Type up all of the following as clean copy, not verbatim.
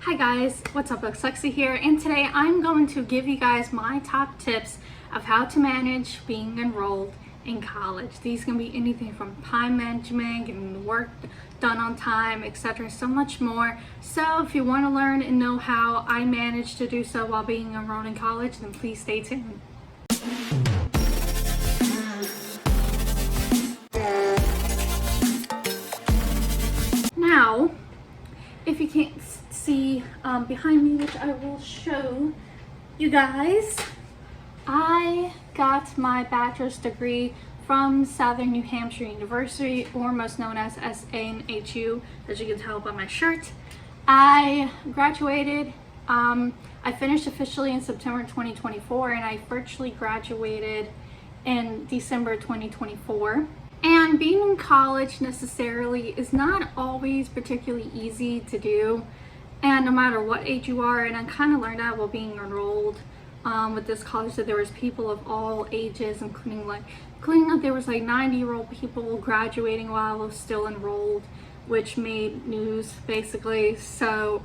Hi guys, what's up? Alexcia here, and today I'm going to give you guys my top tips of how to manage being enrolled in college. These can be anything from time management, getting the work done on time, etc. So much more. So if you want to learn and know how I managed to do so while being enrolled in college, then please stay tuned. Now, if you can't see behind me, which I will show you guys, I got my bachelor's degree from Southern New Hampshire University, or most known as SANHU, as you can tell by my shirt. I graduated, I finished officially in September 2024, and I virtually graduated in December 2024. And being in college necessarily is not always particularly easy to do, and no matter what age you are. And I kind of learned that while being enrolled with this college, that there was people of all ages, including there was like 90-year-old people graduating while I was still enrolled, which made news basically. So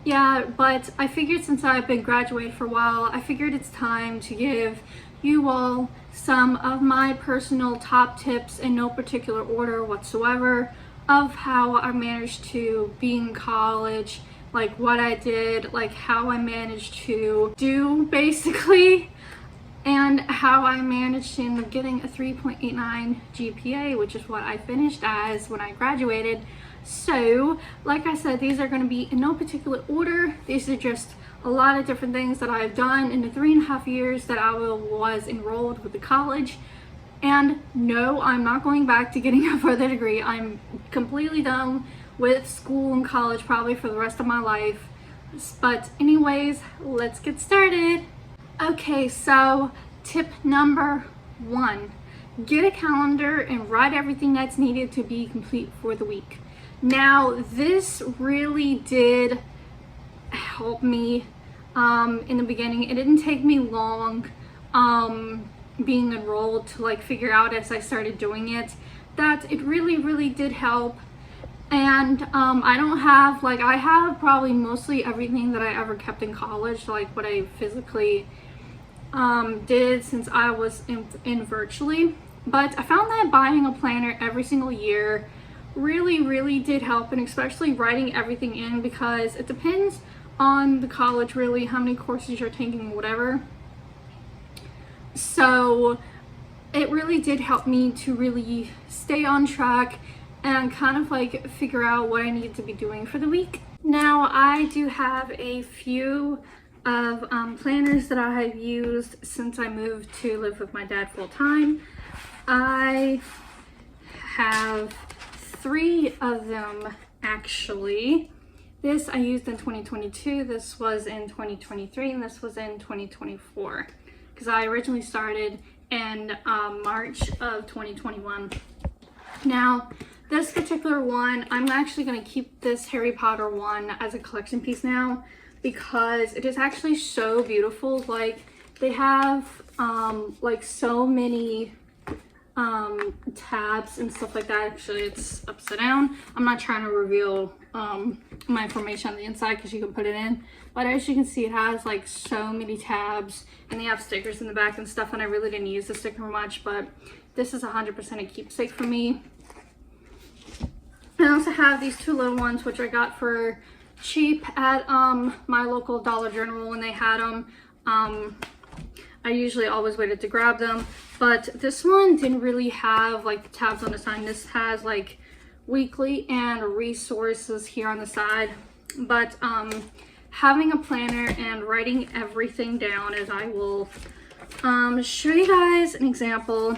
yeah, but I figured since I've been graduated for a while, I figured it's time to give you all some of my personal top tips in no particular order whatsoever of how I managed to be in college, like what I did, like how I managed to do basically, and how I managed to end up getting a 3.89 GPA, which is what I finished as when I graduated. So like I said, these are going to be in no particular order. These are just a lot of different things that I've done in the 3.5 years that I was enrolled with the college. And no, I'm not going back to getting a further degree. I'm completely done with school and college, probably for the rest of my life. But anyways, let's get started. Okay, so tip number 1, get a calendar and write everything that's needed to be complete for the week. Now, this really did help me in the beginning. It didn't take me long being enrolled to like figure out, as I started doing it, that it really did help. And I don't have, like, I have probably mostly everything that I ever kept in college, like what I physically did since I was in virtually. But I found that buying a planner every single year really did help, and especially writing everything in, because it depends on the college really how many courses you're taking, whatever. So it really did help me to really stay on track and kind of like figure out what I needed to be doing for the week. Now, I do have a few of planners that I have used since I moved to live with my dad full time. I have 3 of them actually. This I used in 2022, this was in 2023, and this was in 2024, because I originally started in March of 2021. Now, this particular one, I'm actually going to keep this Harry Potter one as a collection piece now, because it is actually so beautiful. Like, they have like so many tabs and stuff like that. Actually, it's upside down. I'm not trying to reveal my information on the inside because you can put it in, but as you can see, it has like so many tabs, and they have stickers in the back and stuff, and I really didn't use the sticker much, but this is 100% a keepsake for me. I also have these 2 little ones, which I got for cheap at my local Dollar General when they had them. I usually always waited to grab them, but this one didn't really have like the tabs on the side. This has like weekly and resources here on the side. But having a planner and writing everything down, as I will show you guys an example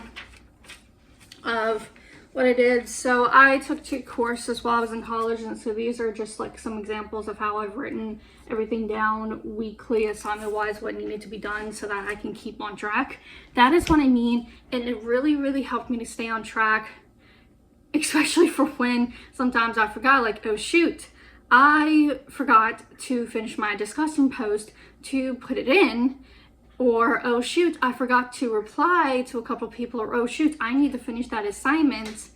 of what I did. So I took 2 courses while I was in college, and so these are just like some examples of how I've written everything down weekly, assignment wise, what needed to be done, so that I can keep on track. That is what I mean, and it really helped me to stay on track, especially for when sometimes I forgot, like, oh shoot, I forgot to finish my discussion post to put it in, or oh shoot, I forgot to reply to a couple people, or oh shoot, I need to finish that assignment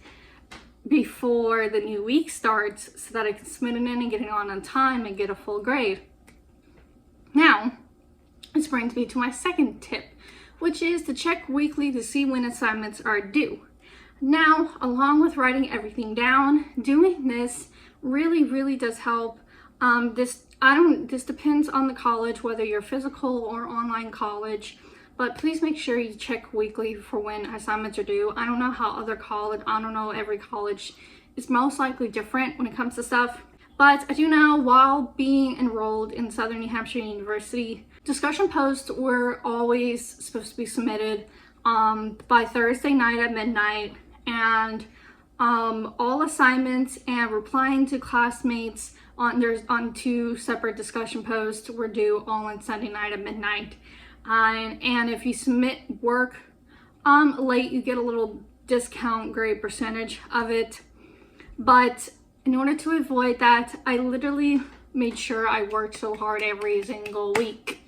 before the new week starts so that I can submit it in and get it on time and get a full grade. Now, this brings me to my second tip, which is to check weekly to see when assignments are due. Now, along with writing everything down, doing this really does help. This depends on the college, whether you're physical or online college, but please make sure you check weekly for when assignments are due. I don't know how other college, I don't know, every college is most likely different when it comes to stuff. But I do know while being enrolled in Southern New Hampshire University, discussion posts were always supposed to be submitted by Thursday night at midnight, and all assignments and replying to classmates on 2 separate discussion posts were due all on Sunday night at midnight. And if you submit work late, you get a little discount grade percentage of it. But in order to avoid that, I literally made sure I worked so hard every single week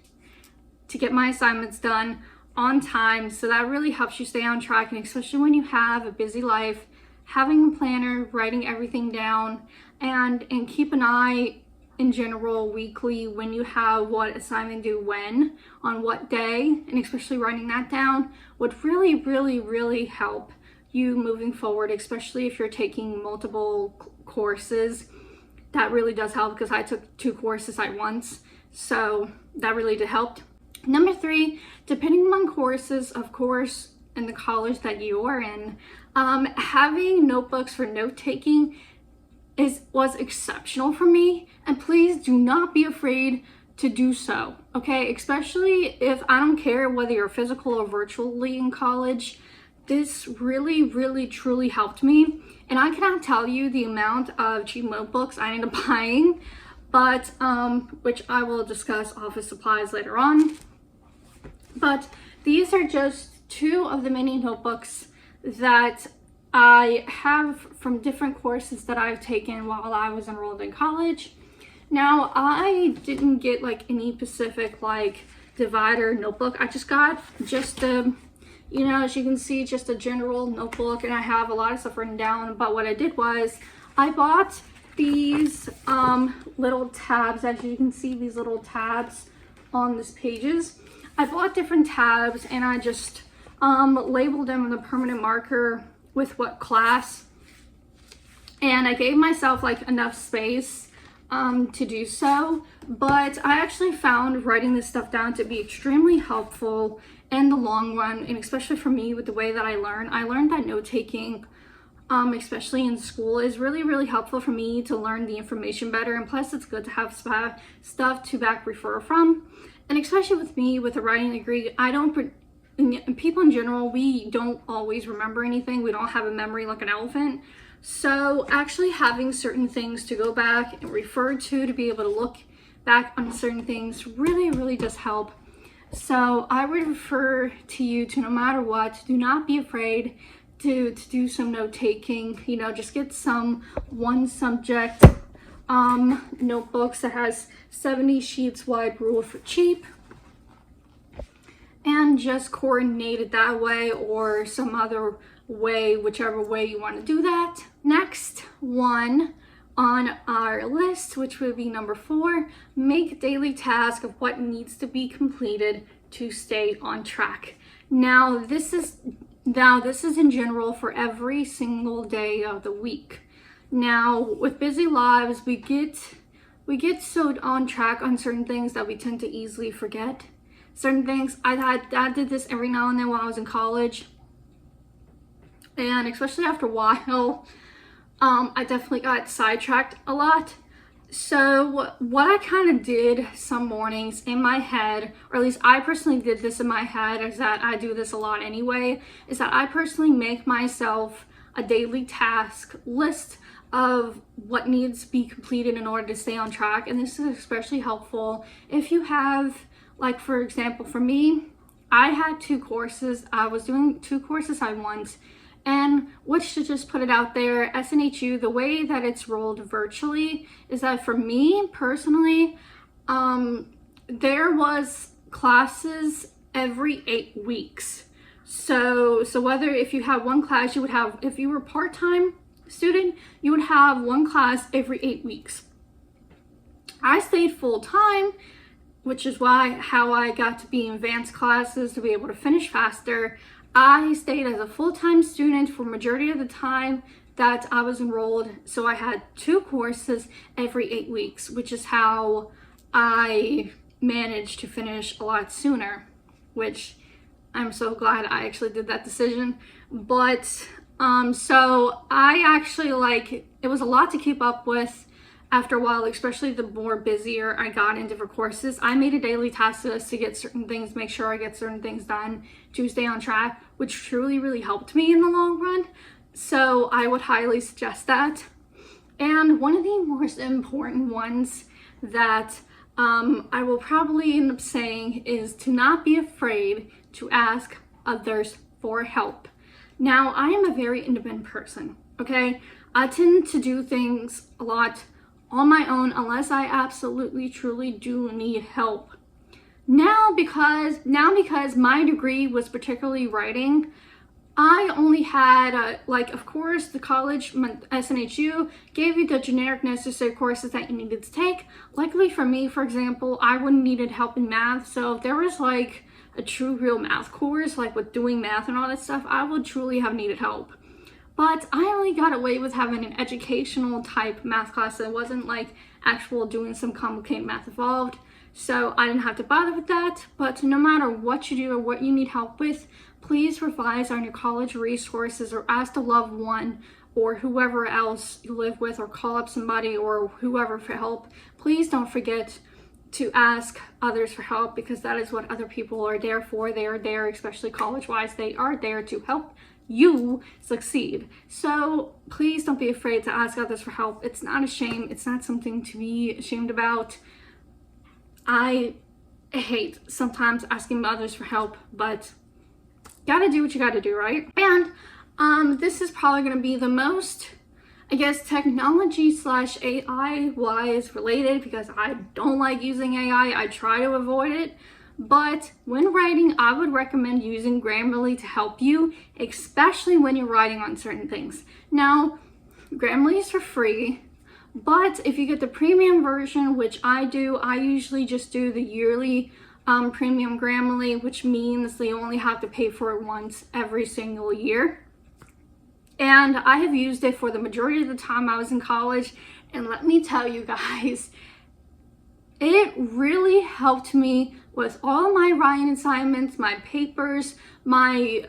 to get my assignments done on time. So that really helps you stay on track, and especially when you have a busy life, having a planner, writing everything down, and keep an eye in general weekly when you have what assignment due when, on what day, and especially writing that down would really help you moving forward, especially if you're taking multiple courses. That really does help, because I took 2 courses at once, so that really did help. Number 3, depending on courses, of course, in the college that you are in, having notebooks for note-taking was exceptional for me, and please do not be afraid to do so, okay? Especially if, I don't care whether you're physical or virtually in college, this really truly helped me. And I cannot tell you the amount of cheap notebooks I ended up buying, but which I will discuss office supplies later on. But these are just 2 of the many notebooks that I have from different courses that I've taken while I was enrolled in college. Now, I didn't get like any specific like divider notebook. I just got just a, you know, as you can see, just a general notebook, and I have a lot of stuff written down. But what I did was I bought these little tabs. As you can see, these little tabs on these pages. I bought different tabs, and I just labeled them with a permanent marker with what class, and I gave myself like enough space to do so. But I actually found writing this stuff down to be extremely helpful in the long run, and especially for me with the way that I learned that note-taking, especially in school, is really helpful for me to learn the information better, and plus it's good to have stuff to back refer from. And especially with me with a writing degree, and people in general, we don't always remember anything. We don't have a memory like an elephant. So actually having certain things to go back and refer to be able to look back on certain things really does help. So I would refer to you to, no matter what, do not be afraid to do some note taking. You know, just get some one subject notebooks that has 70 sheets wide, ruled for cheap, and just coordinate it that way or some other way, whichever way you want to do that. Next one on our list, which would be number 4, make a daily task of what needs to be completed to stay on track. Now this is in general for every single day of the week. Now with busy lives, we get so on track on certain things that we tend to easily forget certain things. I did this every now and then when I was in college, and especially after a while, I definitely got sidetracked a lot. So what I kind of did some mornings in my head, or at least I personally did this in my head, is that I do this a lot anyway, is that I personally make myself a daily task list of what needs to be completed in order to stay on track. And this is especially helpful if you have, like, for example, for me, I had 2 courses. I was doing 2 courses at once, and which, to just put it out there, SNHU, the way that it's rolled virtually is that for me personally, there was classes every 8 weeks. So whether if you had one class, you would have, if you were part-time student, you would have one class every 8 weeks. I stayed full-time, which is how I got to be in advanced classes to be able to finish faster. I stayed as a full-time student for majority of the time that I was enrolled, so I had 2 courses every 8 weeks, which is how I managed to finish a lot sooner, which I'm so glad I actually did that decision. But so I actually, like, it was a lot to keep up with after a while, especially the more busier I got in different courses. I made a daily task list to get certain things, make sure I get certain things done to stay on track, which truly really helped me in the long run. So I would highly suggest that. And one of the most important ones that I will probably end up saying is to not be afraid to ask others for help. Now, I am a very independent person, okay? I tend to do things a lot on my own unless I absolutely truly do need help. Now because my degree was particularly writing, I only had like, of course, the college SNHU gave you the generic necessary courses that you needed to take. Luckily for me, for example, I wouldn't needed help in math, so if there was like a true real math course, like with doing math and all that stuff, I would truly have needed help. But I only got away with having an educational type math class that wasn't like actual doing some complicated math involved. So I didn't have to bother with that. But no matter what you do or what you need help with, please revise on your college resources or ask a loved one or whoever else you live with, or call up somebody or whoever for help. Please don't forget to ask others for help, because that is what other people are there for. They are there, especially college-wise, they are there to help you succeed. So please don't be afraid to ask others for help. It's not a shame. It's not something to be ashamed about. I hate sometimes asking others for help, but gotta do what you gotta do, right? And this is probably gonna be the most, I guess, technology / AI wise related, because I don't like using AI. I try to avoid it. But when writing, I would recommend using Grammarly to help you, especially when you're writing on certain things. Now, Grammarly is for free, but if you get the premium version, which I do, I usually just do the yearly premium Grammarly, which means they only have to pay for it once every single year. And I have used it for the majority of the time I was in college, and let me tell you guys, it really helped me with all my writing assignments, my papers, a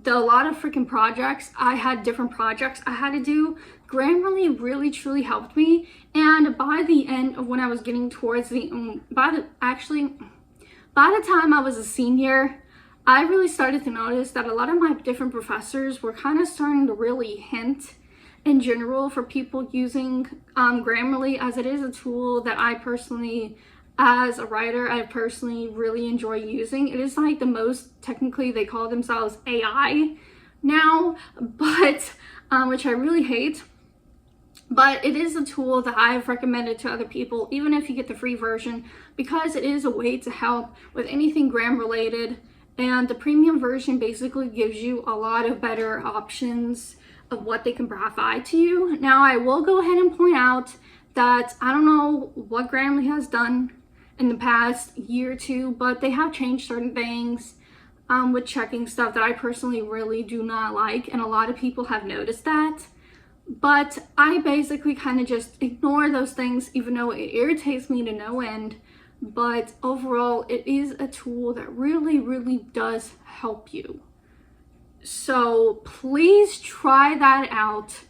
lot of freaking projects. I had different projects I had to do. Grammarly really truly helped me, and by the end of when I was getting towards the by the time I was a senior, I really started to notice that a lot of my different professors were kind of starting to really hint in general for people using Grammarly, as it is a tool that I personally, as a writer, I personally really enjoy using. It is like the most, technically they call themselves AI now, but which I really hate. But it is a tool that I've recommended to other people, even if you get the free version, because it is a way to help with anything grammar related. And the premium version basically gives you a lot of better options of what they can provide to you. Now, I will go ahead and point out that I don't know what Grammarly has done in the past year or two, but they have changed certain things with checking stuff that I personally really do not like, and a lot of people have noticed that. But I basically kind of just ignore those things, even though it irritates me to no end. But overall, it is a tool that really, really does help you. So please try that out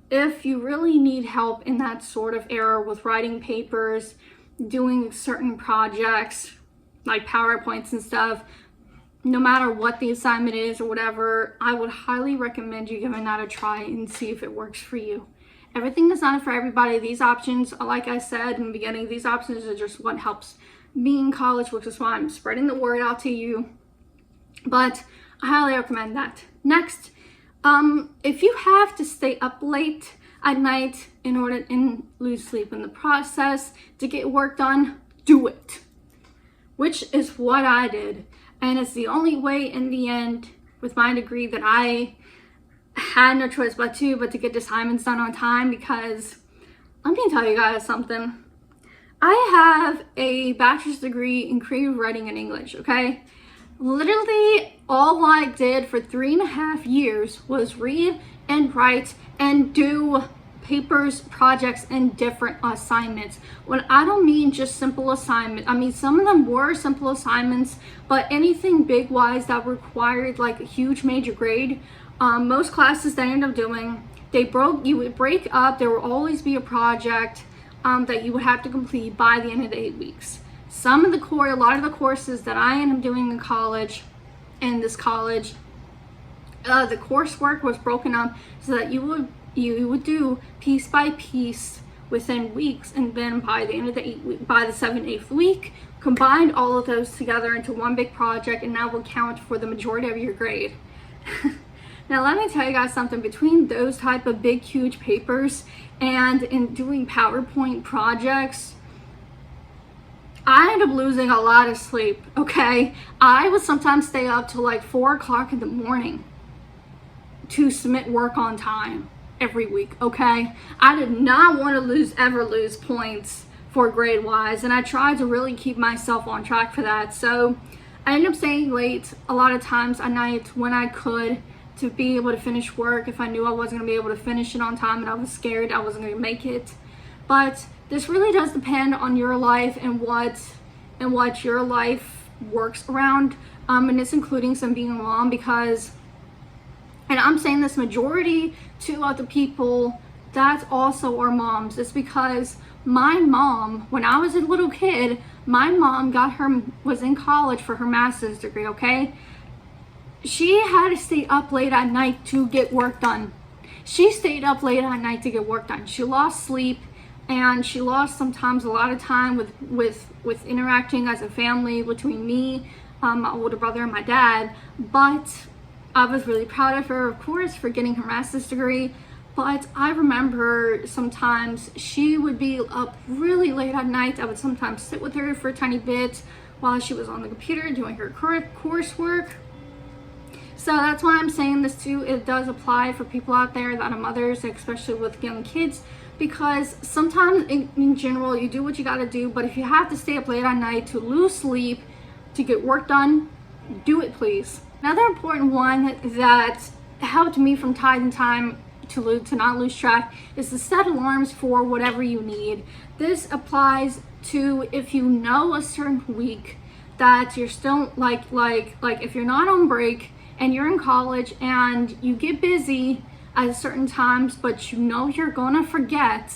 if you really need help in that sort of area with writing papers, doing certain projects like PowerPoints and stuff. No matter what the assignment is or whatever, I would highly recommend you giving that a try and see if it works for you. Everything is not for everybody. These options, like I said in the beginning, these options are just what helps me in college, which is why I'm spreading the word out to you. But I highly recommend that. Next, if you have to stay up late at night in order and lose sleep in the process to get work done, do it. Which is what I did. And it's the only way in the end with my degree that I had no choice but to get the assignments done on time, because let me tell you guys something. I have a bachelor's degree in creative writing and English, okay? Literally all I did for 3.5 years was read and write and do papers, projects, and different assignments. When I don't mean just simple assignments, I mean some of them were simple assignments, but anything big wise that required like a huge major grade, most classes that I ended up doing, you would break up, there would always be a project that you would have to complete by the end of the 8 weeks. A lot of the courses that I ended up doing in this college, the coursework was broken up so that you would do piece by piece within weeks, and then by the end of the 7th, 8th week, combined all of those together into one big project, and that will count for the majority of your grade. Now let me tell you guys something. Between those type of big huge papers and in doing PowerPoint projects, I ended up losing a lot of sleep, okay? I would sometimes stay up till like 4 o'clock in the morning to submit work on time every week, okay? I did not want to ever lose points for grade wise, and I tried to really keep myself on track for that. So I ended up staying late a lot of times at night when I could, to be able to finish work if I knew I wasn't going to be able to finish it on time and I was scared I wasn't going to make it. But this really does depend on your life and what your life works around, and it's including some being a mom, because, and I'm saying this majority to other people that also are moms, it's because my mom, when I was a little kid, my mom was in college for her master's degree, okay? She had to stay up late at night to get work done. She stayed up late at night to get work done. She lost sleep, and she lost sometimes a lot of time with interacting as a family between me, my older brother, and my dad. But I was really proud of her, of course, for getting her master's degree. But I remember sometimes she would be up really late at night. I would sometimes sit with her for a tiny bit while she was on the computer doing her coursework. So that's why I'm saying this too. It does apply for people out there that are mothers, especially with young kids, because sometimes in general you do what you got to do, but if you have to stay up late at night to lose sleep to get work done, do it please. Another important one that helped me from time to time to not lose track is to set alarms for whatever you need. This applies to if you know a certain week that you're still like if you're not on break and you're in college and you get busy at certain times, but you know you're gonna forget,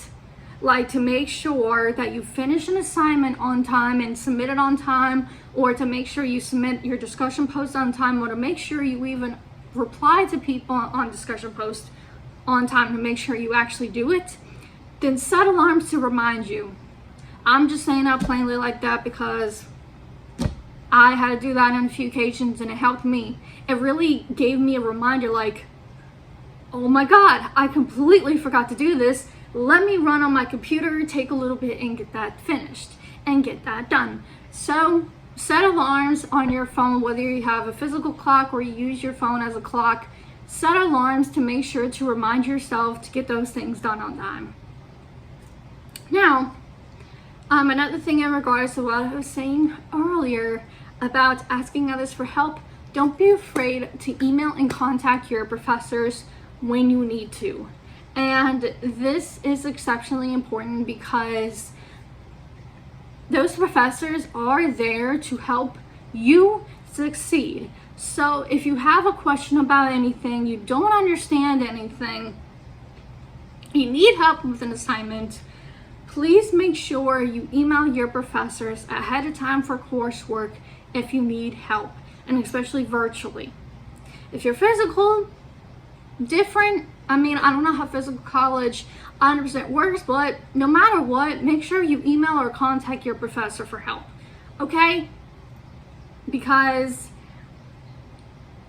like to make sure that you finish an assignment on time and submit it on time, or to make sure you submit your discussion post on time, or to make sure you even reply to people on discussion posts on time to make sure you actually do it, then set alarms to remind you. I'm just saying that plainly like that because I had to do that on a few occasions and it helped me. It really gave me a reminder like, oh my God, I completely forgot to do this. Let me run on my computer, take a little bit and get that finished and get that done. So set alarms on your phone, whether you have a physical clock or you use your phone as a clock. Set alarms to make sure to remind yourself to get those things done on time. Now, another thing in regards to what I was saying earlier about asking others for help, don't be afraid to email and contact your professors when you need to. And this is exceptionally important because those professors are there to help you succeed. So if you have a question about anything, you don't understand anything, you need help with an assignment, please make sure you email your professors ahead of time for coursework if you need help, and especially virtually. If you're physical, different. I mean, I don't know how physical college 100% works, but no matter what, make sure you email or contact your professor for help, okay? Because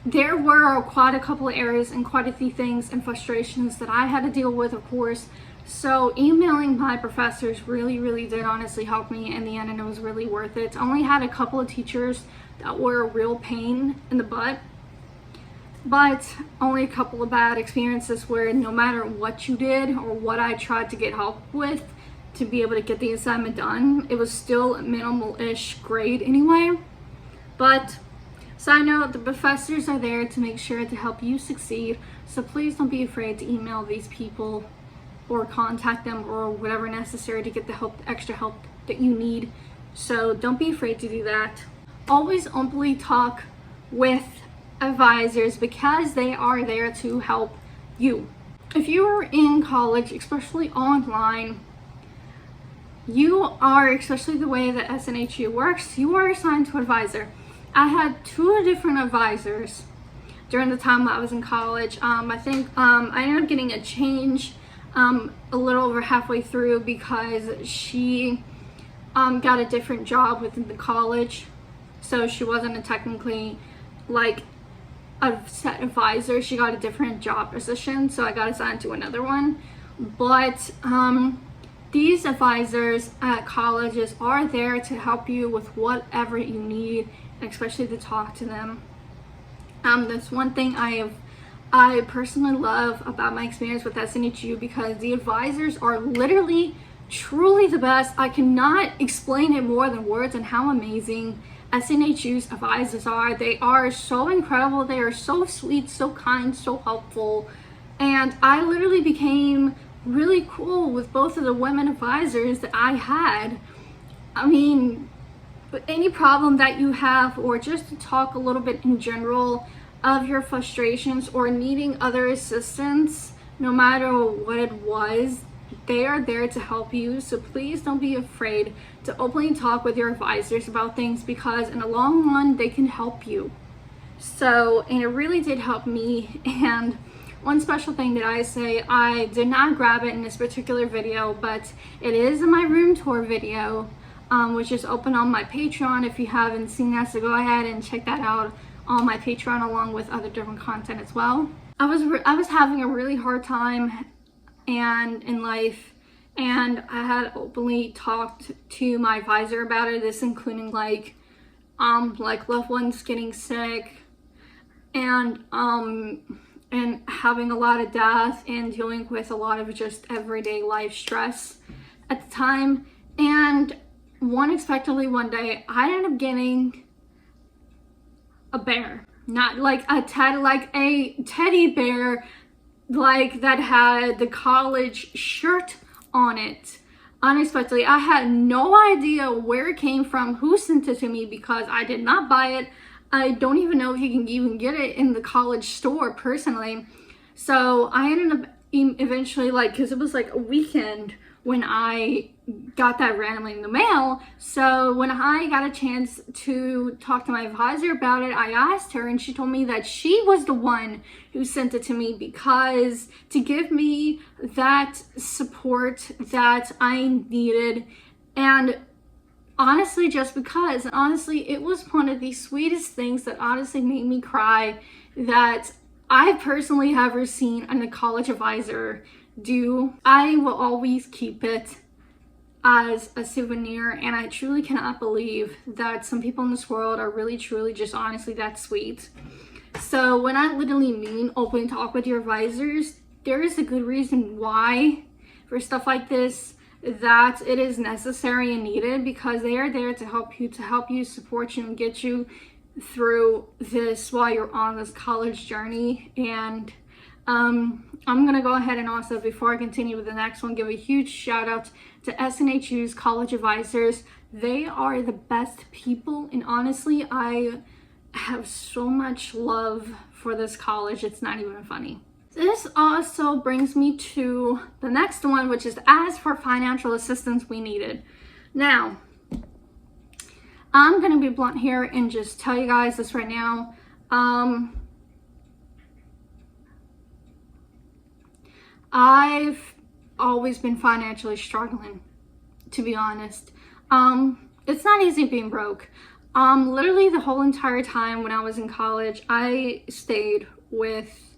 there were quite a couple of areas and quite a few things and frustrations that I had to deal with, of course. So emailing my professors really did honestly help me in the end, and it was really worth it. I only had a couple of teachers that were a real pain in the butt, but only a couple of bad experiences where no matter what you did or what I tried to get help with to be able to get the assignment done, it was still a minimal-ish grade anyway. But side note, the professors are there to make sure to help you succeed, so please don't be afraid to email these people or contact them or whatever necessary to get the help, the extra help that you need. So don't be afraid to do that. Always openly talk with advisors because they are there to help you. If you are in college, especially online, you are, especially the way that SNHU works, you are assigned to an advisor. I had 2 different advisors during the time that I was in college. I think I ended up getting a change a little over halfway through because she got a different job within the college, so she wasn't technically like a set advisor. She got a different job position, so I got assigned to another one. But these advisors at colleges are there to help you with whatever you need, especially to talk to them. That's one thing I personally love about my experience with SNHU, because the advisors are literally truly the best. I cannot explain it more than words and how amazing SNHU's advisors are. They are so incredible. They are so sweet, so kind, so helpful. And I literally became really cool with both of the women advisors that I had. I mean, any problem that you have, or just to talk a little bit in general of your frustrations or needing other assistance, no matter what it was, they are there to help you. So please don't be afraid to openly talk with your advisors about things, because in the long run they can help you. So, and it really did help me. And one special thing that I say, I did not grab it in this particular video, but it is in my room tour video, which is open on my Patreon if you haven't seen that, so go ahead and check that out on my Patreon along with other different content as well. I was having a really hard time and in life, and I had openly talked to my advisor about it, this including like loved ones getting sick and having a lot of death and dealing with a lot of just everyday life stress at the time. And unexpectedly one day I ended up getting a bear, not like a teddy bear, like that had the college shirt on it. Unexpectedly, I had no idea where it came from, who sent it to me, because I did not buy it. I don't even know if you can even get it in the college store personally. So I ended up eventually, like, because it was like a weekend when I got that randomly in the mail. So when I got a chance to talk to my advisor about it, I asked her, and she told me that she was the one who sent it to me, because to give me that support that I needed. And honestly, just because, honestly, it was one of the sweetest things that honestly made me cry that I personally have ever seen a college advisor do. I will always keep it as a souvenir, and I truly cannot believe that some people in this world are really truly just honestly that sweet. So when I literally mean open talk with your advisors, there is a good reason why for stuff like this, that it is necessary and needed, because they are there to help you, support you, and get you through this while you're on this college journey. And I'm gonna go ahead and also, before I continue with the next one, give a huge shout out to SNHU's college advisors. They are the best people, and honestly, I have so much love for this college, it's not even funny. This also brings me to the next one, which is as for financial assistance we needed. Now, I'm gonna be blunt here and just tell you guys this right now. I've always been financially struggling, to be honest. It's not easy being broke. Literally the whole entire time when I was in college, I stayed with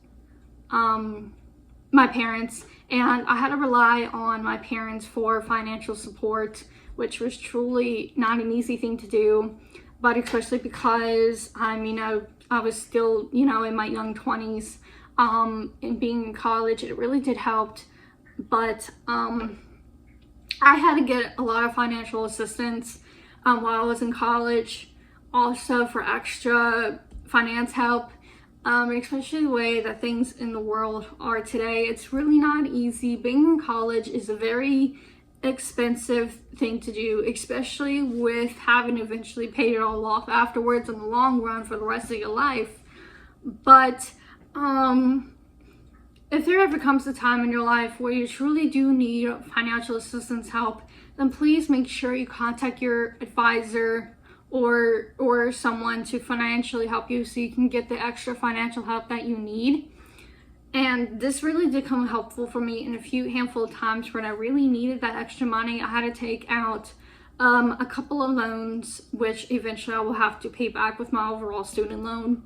my parents, and I had to rely on my parents for financial support, which was truly not an easy thing to do. But especially because I'm, I was still, you know, in my young 20s, and being in college, it really did help. But I had to get a lot of financial assistance while I was in college, also for extra finance help, especially the way that things in the world are today. It's really not easy. Being in college is a very expensive thing to do, especially with having to eventually pay it all off afterwards in the long run for the rest of your life. But if there ever comes a time in your life where you truly do need financial assistance help, then please make sure you contact your advisor or someone to financially help you so you can get the extra financial help that you need. And this really did come helpful for me in a handful of times when I really needed that extra money. I had to take out a couple of loans, which eventually I will have to pay back with my overall student loan.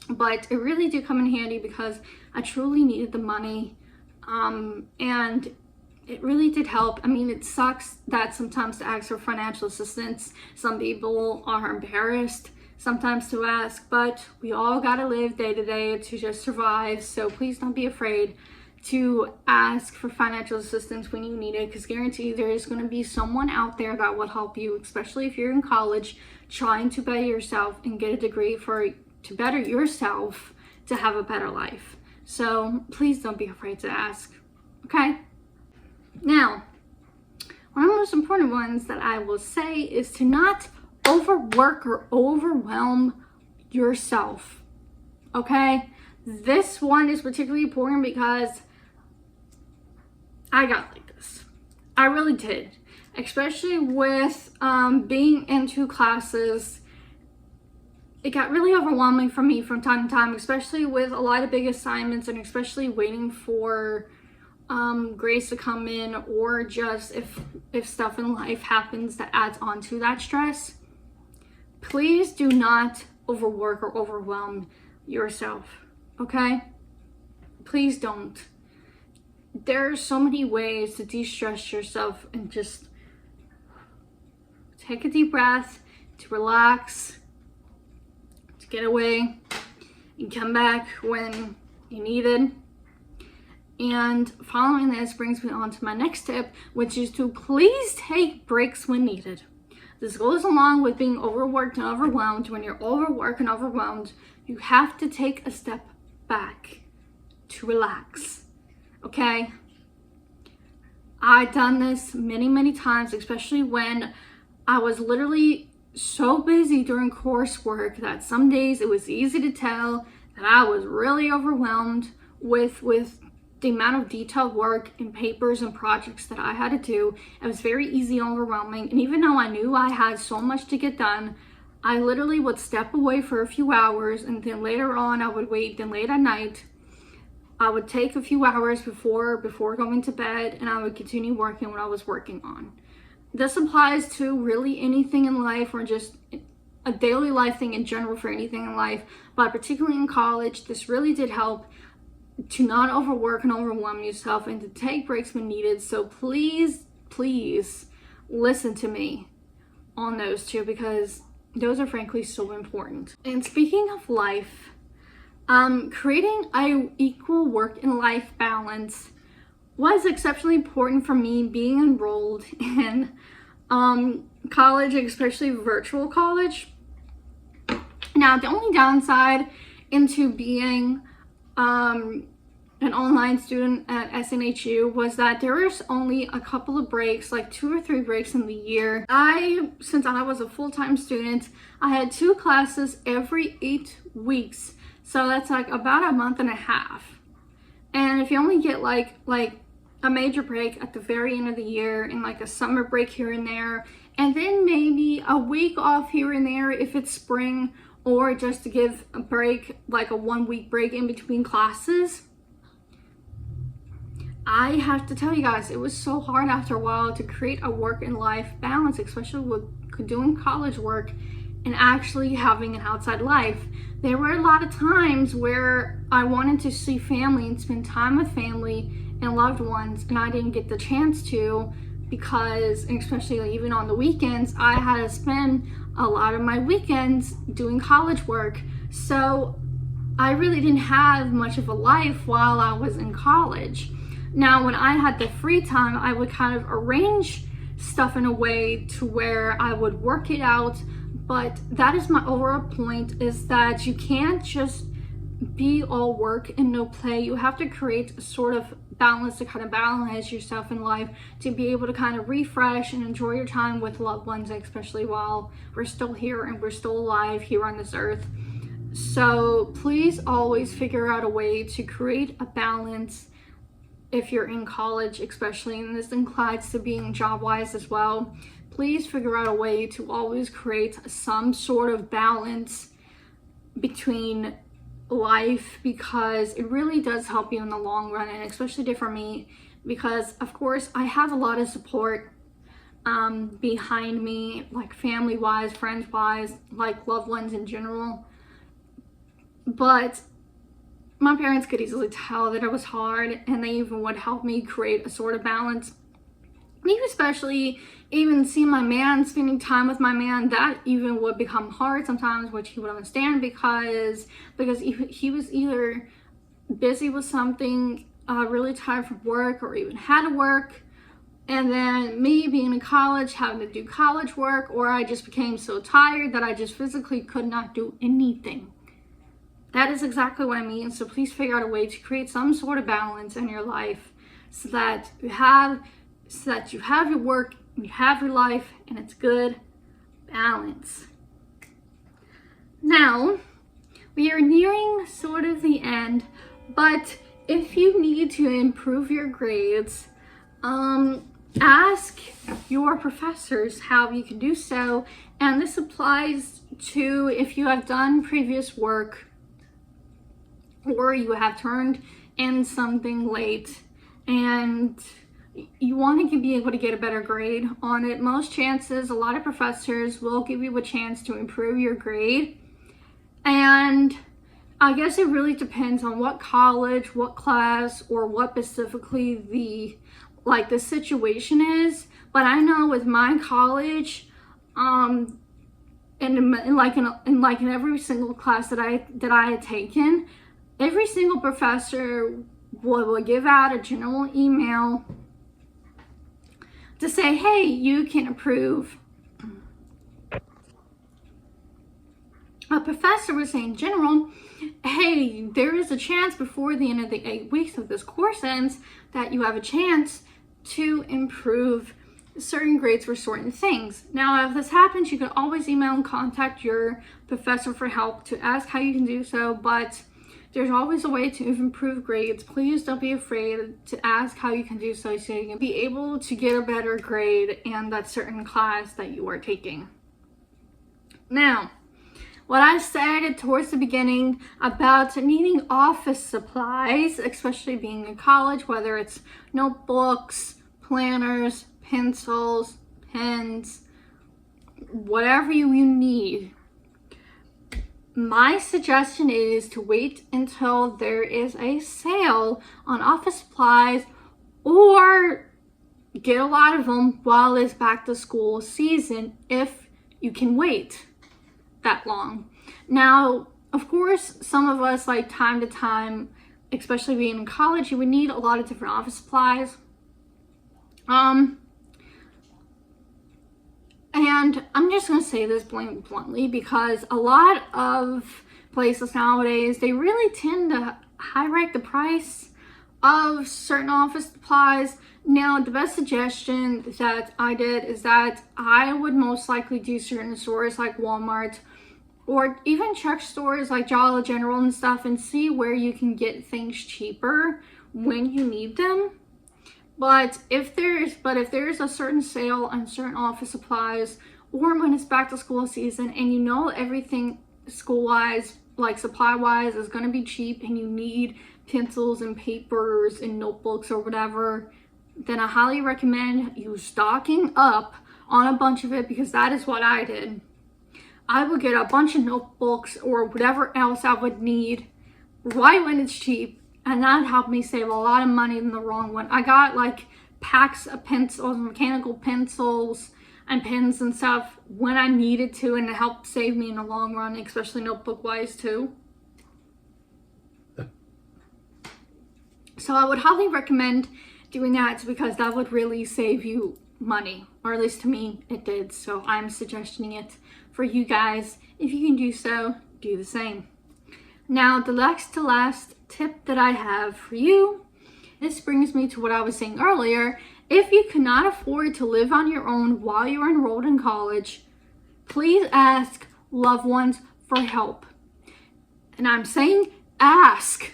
But it really did come in handy because I truly needed the money, and it really did help. I mean, it sucks that sometimes to ask for financial assistance, some people are embarrassed sometimes to ask, but we all gotta live day to day to just survive. So please don't be afraid to ask for financial assistance when you need it, because guarantee there is going to be someone out there that will help you, especially if you're in college trying to better yourself and get a degree to better yourself to have a better life. So please don't be afraid to ask, okay? Now, one of the most important ones that I will say is to not overwork or overwhelm yourself, okay? This one is particularly important because I got like this. I really did, especially with being into classes. It got really overwhelming for me from time to time, especially with a lot of big assignments and especially waiting for grades to come in, or just if stuff in life happens that adds on to that stress. Please do not overwork or overwhelm yourself, okay? Please don't. There are so many ways to de-stress yourself and just take a deep breath, to relax, to get away and come back when you need it. And following this brings me on to my next tip, which is to please take breaks when needed. This goes along with being overworked and overwhelmed. When you're overworked and overwhelmed, you have to take a step back to relax, okay? I've done this many times, especially when I was literally so busy during coursework that some days it was easy to tell that I was really overwhelmed with the amount of detailed work and papers and projects that I had to do. It was very easy and overwhelming. And even though I knew I had so much to get done, I literally would step away for a few hours, and then later on I would wait. Then late at night, I would take a few hours before going to bed, and I would continue working what I was working on. This applies to really anything in life, or just a daily life thing in general for anything in life. But particularly in college, this really did help to not overwork and overwhelm yourself, and to take breaks when needed. So please listen to me on those two, because those are frankly so important. And speaking of life, creating an equal work and life balance was exceptionally important for me being enrolled in college, especially virtual college. Now, the only downside into being an online student at SNHU was that there was only a couple of breaks, like 2 or 3 breaks in the year. Since I was a full-time student, I had 2 classes every 8 weeks. So that's like about a month and a half. And if you only get like a major break at the very end of the year, and like a summer break here and there, and then maybe a week off here and there if it's spring, or just to give a break, like a 1-week break in between classes. I have to tell you guys, it was so hard after a while to create a work and life balance, especially with doing college work and actually having an outside life. There were a lot of times where I wanted to see family and spend time with family and loved ones, and I didn't get the chance to, because, and especially even on the weekends, I had to spend a lot of my weekends doing college work. So I really didn't have much of a life while I was in college. Now, when I had the free time, I would kind of arrange stuff in a way to where I would work it out. But that is my overall point, is that you can't just be all work and no play. You have to create a sort of balance to kind of balance yourself in life, to be able to kind of refresh and enjoy your time with loved ones, especially while we're still here and we're still alive here on this earth. So please always figure out a way to create a balance if you're in college, especially, and this includes to being job-wise as well. Please figure out a way to always create some sort of balance between life, because it really does help you in the long run, and especially for me, because of course I have a lot of support behind me, like family-wise, friends-wise, like loved ones in general. But my parents could easily tell that it was hard, and they even would help me create a sort of balance. Me especially, even seeing my man, spending time with my man, that even would become hard sometimes, which he would understand, because he was either busy with something, really tired from work, or even had to work. And then me being in college, having to do college work, or I just became so tired that I just physically could not do anything. That is exactly what I mean. So please figure out a way to create some sort of balance in your life, so that you have your work, you have your life, and it's good balance. Now, we are nearing sort of the end, but if you need to improve your grades, ask your professors how you can do so. And this applies to if you have done previous work, or you have turned in something late and you want to be able to get a better grade on it. Most chances, a lot of professors will give you a chance to improve your grade. And I guess it really depends on what college, what class, or what specifically the situation is. But I know with my college, in every single class that I had taken, every single professor will give out a general email to say, hey, you can improve. A professor was saying general, hey, there is a chance before the end of the 8 weeks of this course ends that you have a chance to improve certain grades for certain things. Now, if this happens, you can always email and contact your professor for help to ask how you can do so, but there's always a way to improve grades. Please don't be afraid to ask how you can do so, so you can be able to get a better grade in that certain class that you are taking. Now, what I said towards the beginning about needing office supplies, especially being in college, whether it's notebooks, planners, pencils, pens, whatever you need, my suggestion is to wait until there is a sale on office supplies, or get a lot of them while it's back to school season if you can wait that long. Now, of course, some of us, like time to time, especially being in college, you would need a lot of different office supplies. And I'm just going to say this bluntly, because a lot of places nowadays, they really tend to high-rank the price of certain office supplies. Now, the best suggestion that I did is that I would most likely do certain stores like Walmart, or even check stores like Dollar General and stuff, and see where you can get things cheaper when you need them. But if there's a certain sale on certain office supplies, or when it's back to school season and you know everything school-wise, like supply-wise, is going to be cheap, and you need pencils and papers and notebooks or whatever, then I highly recommend you stocking up on a bunch of it, because that is what I did. I would get a bunch of notebooks or whatever else I would need right when it's cheap, and that helped me save a lot of money in the long run. I got like packs of pencils, mechanical pencils. and pens and stuff when I needed to, and it helped save me in the long run, especially notebook wise too. So I would highly recommend doing that because that would really save you money, or at least to me it did. So I'm suggesting it for you guys. If you can do so, do the same. Now the next to last tip that I have for you, this brings me to what I was saying earlier. If you cannot afford to live on your own while you're enrolled in college, please ask loved ones for help. And I'm saying ask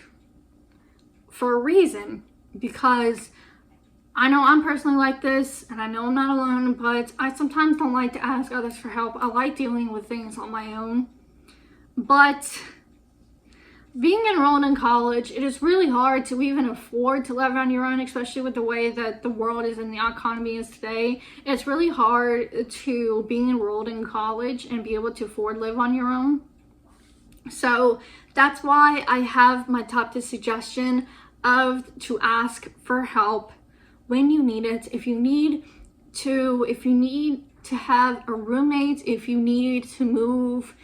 for a reason, because I know I'm personally like this, and I know I'm not alone, but I sometimes don't like to ask others for help. I like dealing with things on my own. But being enrolled in college, it is really hard to even afford to live on your own, especially with the way that the world is and the economy is today. It's really hard to be enrolled in college and be able to afford to live on your own. So that's why I have my top tip suggestion of to ask for help when you need it. If you need to have a roommate, if you need to move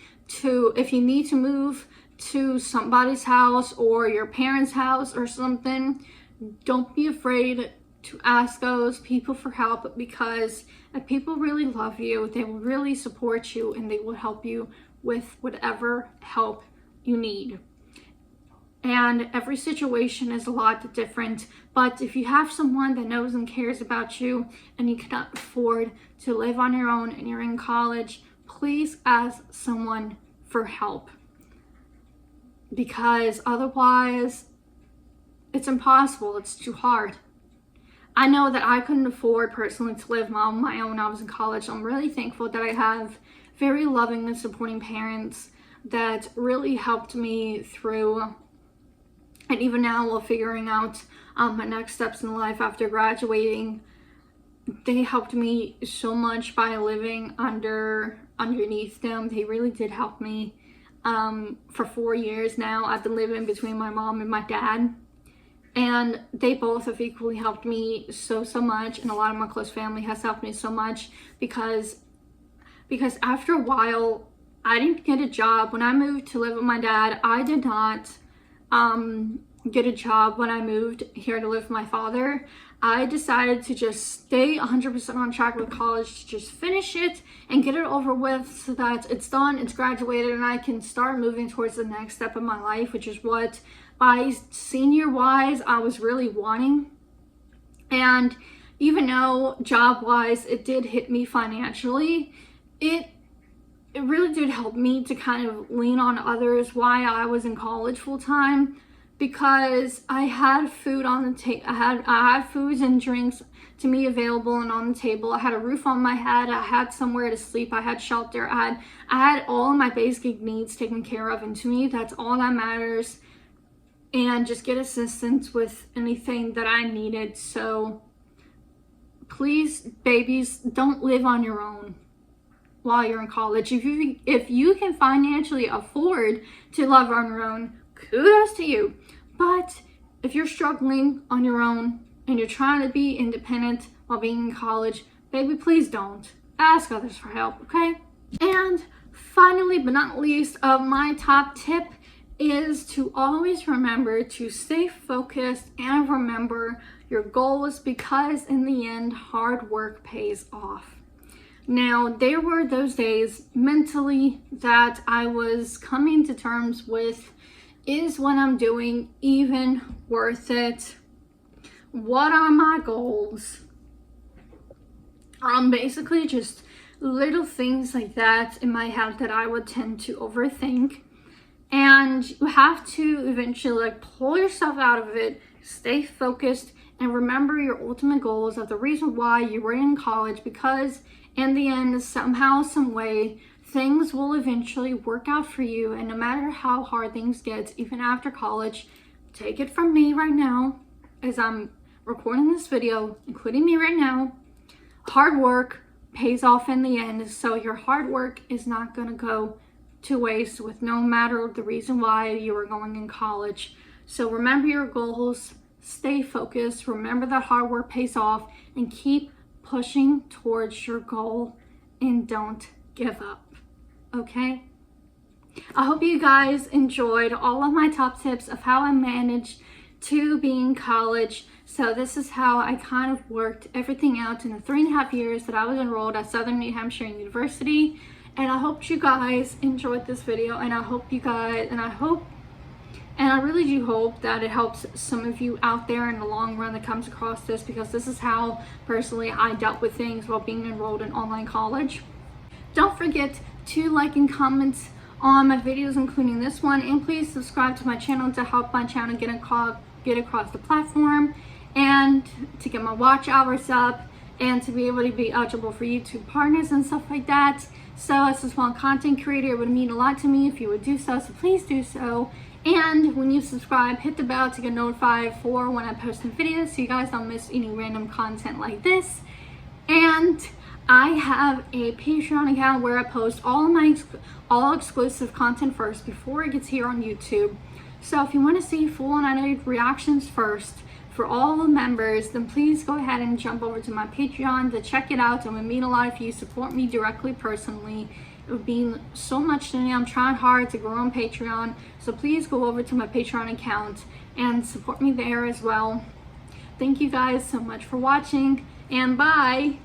to somebody's house or your parents' house or something, don't be afraid to ask those people for help, because if people really love you, they will really support you and they will help you with whatever help you need. And every situation is a lot different, but if you have someone that knows and cares about you and you cannot afford to live on your own and you're in college, please ask someone for help, because otherwise it's impossible. It's too hard. I know that I couldn't afford personally to live on my own when I was in college. I'm really thankful that I have very loving and supporting parents that really helped me through. And even now, while figuring out my next steps in life after graduating, they helped me so much by living underneath them. They really did help me. For 4 years now, I've been living between my mom and my dad, and they both have equally helped me so much. And a lot of my close family has helped me so much because after a while, I didn't get a job. When I moved to live with my dad, I did not get a job when I moved here to live with my father. I decided to just stay 100% on track with college, to just finish it and get it over with so that it's done, it's graduated, and I can start moving towards the next step of my life, which is what by senior wise I was really wanting. And even though job wise it did hit me financially, it really did help me to kind of lean on others while I was in college full time, because I had food on the table. I had foods and drinks to me available and on the table. I had a roof on my head. I had somewhere to sleep. I had shelter. I had all of my basic needs taken care of, and to me that's all that matters. And just get assistance with anything that I needed. So please, babies, don't live on your own while you're in college. If you can financially afford to live on your own, kudos to you. But if you're struggling on your own and you're trying to be independent while being in college, baby, please don't. Ask others for help, okay? And finally, but not least, my top tip is to always remember to stay focused and remember your goals, because in the end, hard work pays off. Now, there were those days mentally that I was coming to terms with, is what I'm doing even worth it? What are my goals? Basically just little things like that in my head that I would tend to overthink. And you have to eventually pull yourself out of it, stay focused, and remember your ultimate goals of the reason why you were in college, because in the end, somehow, some way, things will eventually work out for you. And no matter how hard things get, even after college, take it from me right now, as I'm recording this video, including me right now, hard work pays off in the end. So your hard work is not going to go to waste, with no matter the reason why you were going in college. So remember your goals, stay focused, remember that hard work pays off, and keep pushing towards your goal and don't give up, okay? I hope you guys enjoyed all of my top tips of how I managed to be in college. So this is how I kind of worked everything out in the 3.5 years that I was enrolled at Southern New Hampshire University. And I hope you guys enjoyed this video, and I really do hope that it helps some of you out there in the long run that comes across this, because this is how personally I dealt with things while being enrolled in online college. Don't forget to like and comment on my videos, including this one, and please subscribe to my channel to help my channel get across the platform, and to get my watch hours up, and to be able to be eligible for YouTube partners and stuff like that. So as a small content creator, it would mean a lot to me if you would do so, so please do so. And when you subscribe, hit the bell to get notified for when I post new videos, so you guys don't miss any random content like this. And I have a Patreon account where I post all exclusive content first before it gets here on YouTube. So if you want to see full and unedited reactions first for all the members, then please go ahead and jump over to my Patreon to check it out. It would mean a lot if you support me directly personally. It would mean so much to me. I'm trying hard to grow on Patreon, so please go over to my Patreon account and support me there as well. Thank you guys so much for watching, and bye.